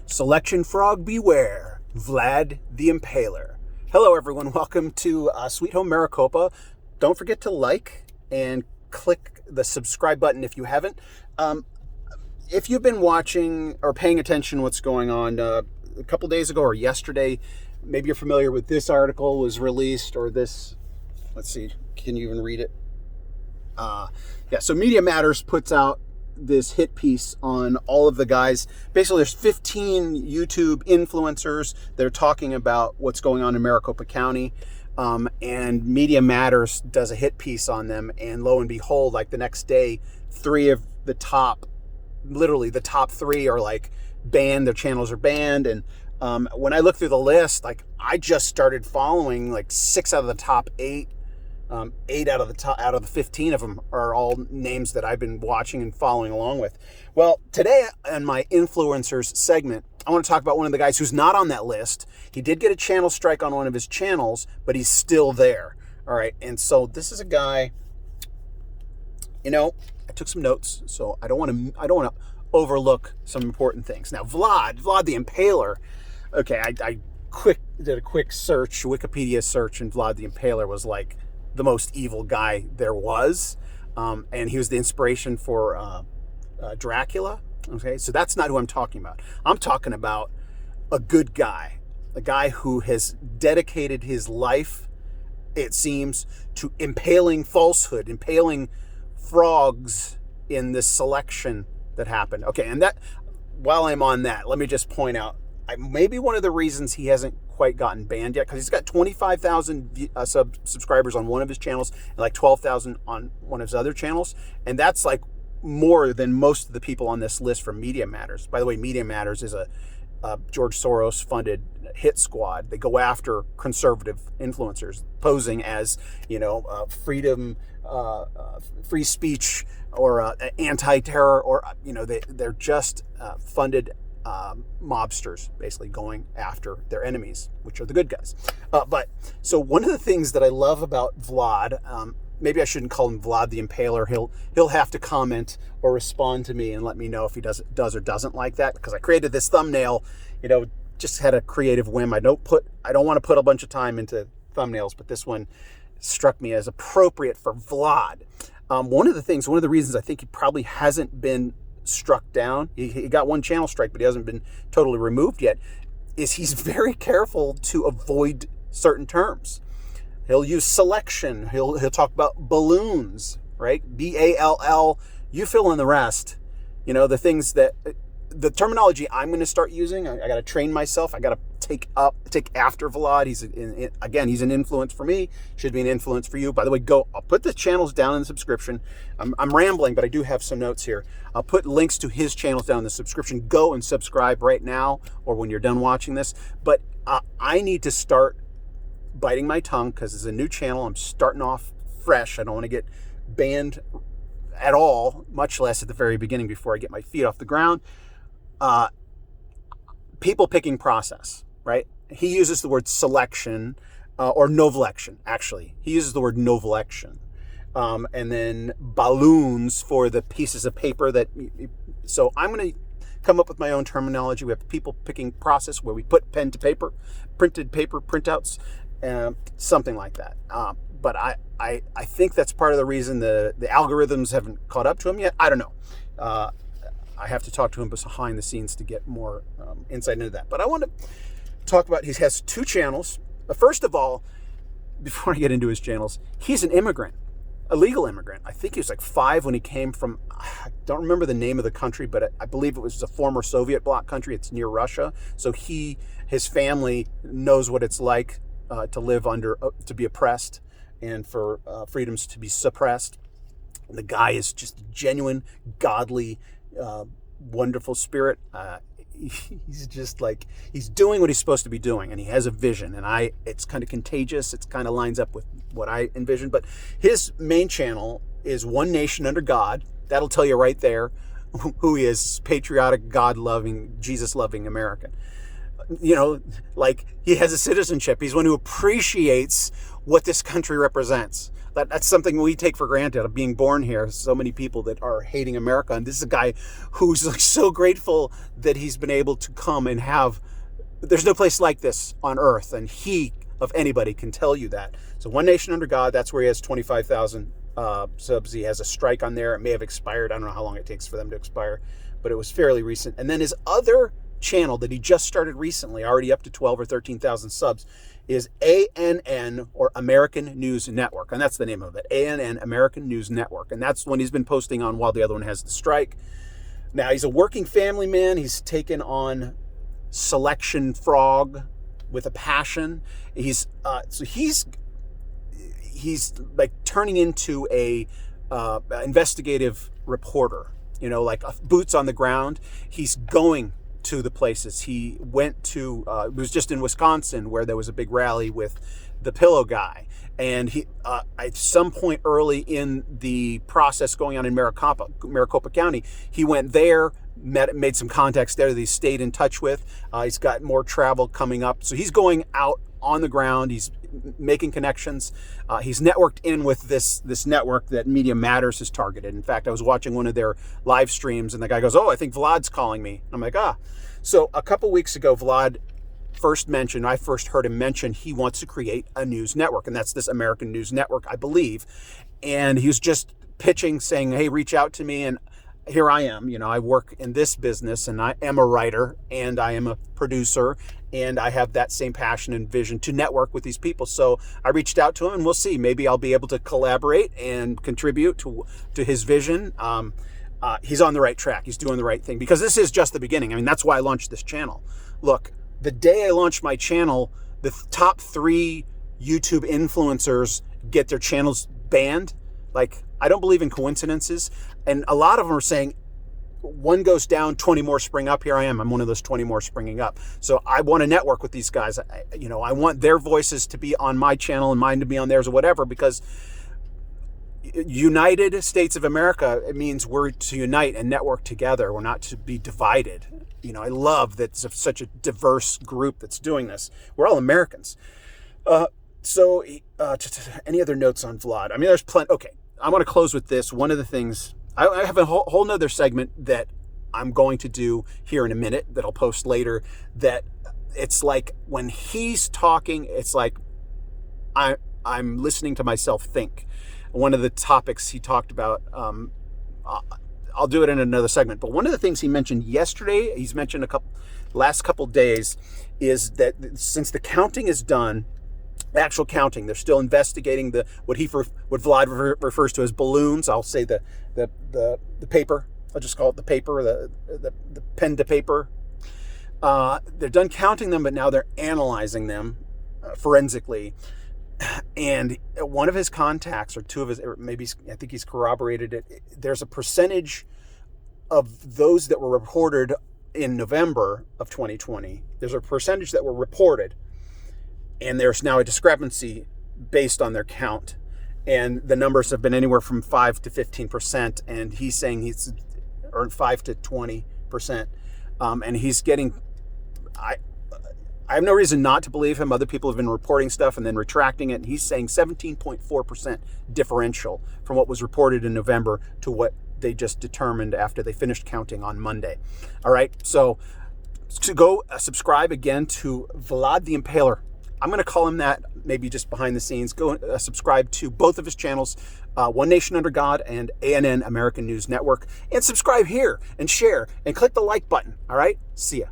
Selection frog beware, Vlad the Impaler. Hello everyone, welcome to Sweet Home Maricopa. Don't forget to like and click the subscribe button if you haven't. If you've been watching or paying attention to what's going on, a couple days ago or yesterday, maybe you're familiar with this article was released or this, let's see, can you even read it? So Media Matters puts out this hit piece on all of the guys. Basically, there's 15 YouTube influencers that are talking about what's going on in Maricopa County. And Media Matters does a hit piece on them. And lo and behold, like the next day, literally the top three are like banned. Their channels are banned. And when I look through the list, like I just started following like 6 out of the top 8. 8 out of the 15 of them are all names that I've been watching and following along with. Well, today on my influencers segment, I want to talk about one of the guys who's not on that list. He did get a channel strike on one of his channels, but he's still there. All right. And so this is a guy, I took some notes, so I don't want to overlook some important things. Now, Vlad the Impaler. Okay. I did a quick search, Wikipedia search, and Vlad the Impaler was like the most evil guy there was, and he was the inspiration for Dracula. Okay, so that's not who I'm talking about. I'm talking about a good guy, a guy who has dedicated his life, it seems, to impaling falsehood, impaling frogs in this selection that happened. Okay, and that, while I'm on that, let me just point out, maybe one of the reasons he hasn't quite gotten banned yet, because he's got 25,000 subscribers on one of his channels and like 12,000 on one of his other channels, and that's like more than most of the people on this list from Media Matters. By the way, Media Matters is a George Soros funded hit squad. They go after conservative influencers posing as freedom, free speech, or anti-terror, or they're just funded mobsters, basically going after their enemies, which are the good guys. But so one of the things that I love about Vlad, maybe I shouldn't call him Vlad the Impaler. He'll have to comment or respond to me and let me know if he does or doesn't like that, because I created this thumbnail, just had a creative whim. I don't want to put a bunch of time into thumbnails, but this one struck me as appropriate for Vlad. One of the reasons I think he probably hasn't been struck down, he got one channel strike, but he hasn't been totally removed yet, is he's very careful to avoid certain terms. He'll use selection. He'll talk about balloons, right? BALL. You fill in the rest. The things that, the terminology I'm going to start using, I got to train myself. I got to take after Vlad. He's an influence for me. Should be an influence for you. By the way, I'll put the channels down in the subscription. I'm rambling, but I do have some notes here. I'll put links to his channels down in the subscription. Go and subscribe right now or when you're done watching this. But I need to start biting my tongue because it's a new channel. I'm starting off fresh. I don't want to get banned at all, much less at the very beginning before I get my feet off the ground. People picking process, right? He uses the word selection or novelection, actually. He uses the word novelection. And then balloons for the pieces of paper so I'm going to come up with my own terminology. We have people picking process where we put pen to paper, printed paper printouts, something like that. But I think that's part of the reason the algorithms haven't caught up to him yet. I don't know. I have to talk to him behind the scenes to get more insight into that. But I want to talk about, he has 2 channels. But first of all, before I get into his channels, he's an immigrant, a legal immigrant. I think he was like 5 when he came from, I don't remember the name of the country, but I believe it was a former Soviet bloc country. It's near Russia. So his family knows what it's like to live to be oppressed and for freedoms to be suppressed. And the guy is just genuine, godly, wonderful spirit. He's just like, he's doing what he's supposed to be doing, and he has a vision, and it's kind of contagious. It's kind of lines up with what I envision. But his main channel is One Nation Under God. That'll tell you right there who he is: patriotic, God-loving, Jesus-loving American. Like he has a citizenship. He's one who appreciates what this country represents. That's something we take for granted of being born here. So many people that are hating America. And this is a guy who's like so grateful that he's been able to come and have, there's no place like this on earth. And he, of anybody, can tell you that. So One Nation Under God, that's where he has 25,000 subs. He has a strike on there. It may have expired. I don't know how long it takes for them to expire, but it was fairly recent. And then his other channel that he just started recently, already up to 12 or 13,000 subs, is ANN, or American News Network. And that's the name of it, ANN, American News Network. And that's one he's been posting on while the other one has the strike. Now, he's a working family man. He's taken on selection frog with a passion. He's like turning into a investigative reporter, you know, like boots on the ground. He's going to the places. He went to, it was just in Wisconsin where there was a big rally with the Pillow Guy. And he, at some point early in the process going on in Maricopa County, he went there, made some contacts there that he stayed in touch with. He's got more travel coming up. So he's going out on the ground. He's making connections. He's networked in with this network that Media Matters has targeted. In fact, I was watching one of their live streams and the guy goes, "Oh, I think Vlad's calling me." I'm like, ah. So a couple weeks ago, Vlad I first heard him mention he wants to create a news network, and that's this American News Network, I believe. And he was just pitching, saying, "Hey, reach out to me." And here I am. You know, I work in this business, and I am a writer, and I am a producer, and I have that same passion and vision to network with these people. So I reached out to him, and we'll see. Maybe I'll be able to collaborate and contribute to his vision. He's on the right track. He's doing the right thing, because this is just the beginning. I mean, that's why I launched this channel. Look, the day I launched my channel, the top 3 YouTube influencers get their channels banned. Like, I don't believe in coincidences. And a lot of them are saying, one goes down, 20 more spring up. Here I am. I'm one of those 20 more springing up. So I want to network with these guys. I want their voices to be on my channel and mine to be on theirs or whatever, because United States of America, it means we're to unite and network together. We're not to be divided. You know, I love that it's such a diverse group that's doing this. We're all Americans. So any other notes on Vlad? I mean, there's plenty. Okay, I want to close with this. One of the things, I have a whole nother segment that I'm going to do here in a minute that I'll post later, that it's like when he's talking, it's like I'm listening to myself think. One of the topics he talked about, I'll do it in another segment, but one of the things he mentioned yesterday, he's mentioned last couple days, is that since the counting is done, the actual counting, they're still investigating what Vlad refers to as balloons. I'll say the paper. I'll just call it the paper, the pen to paper. They're done counting them, but now they're analyzing them forensically. And one of his contacts, or two of his, or maybe I think he's corroborated it, there's a percentage of those that were reported in November of 2020. There's a percentage that were reported, and there's now a discrepancy based on their count. And the numbers have been anywhere from 5 to 15%, and he's saying he's earned 5 to 20%. And he's getting, I have no reason not to believe him. Other people have been reporting stuff and then retracting it. And he's saying 17.4% differential from what was reported in November to what they just determined after they finished counting on Monday. All right. So to go subscribe again to Vlad the Impaler. I'm going to call him that, maybe just behind the scenes. Go subscribe to both of his channels, One Nation Under God and ANN, American News Network. And subscribe here and share and click the like button. All right. See ya.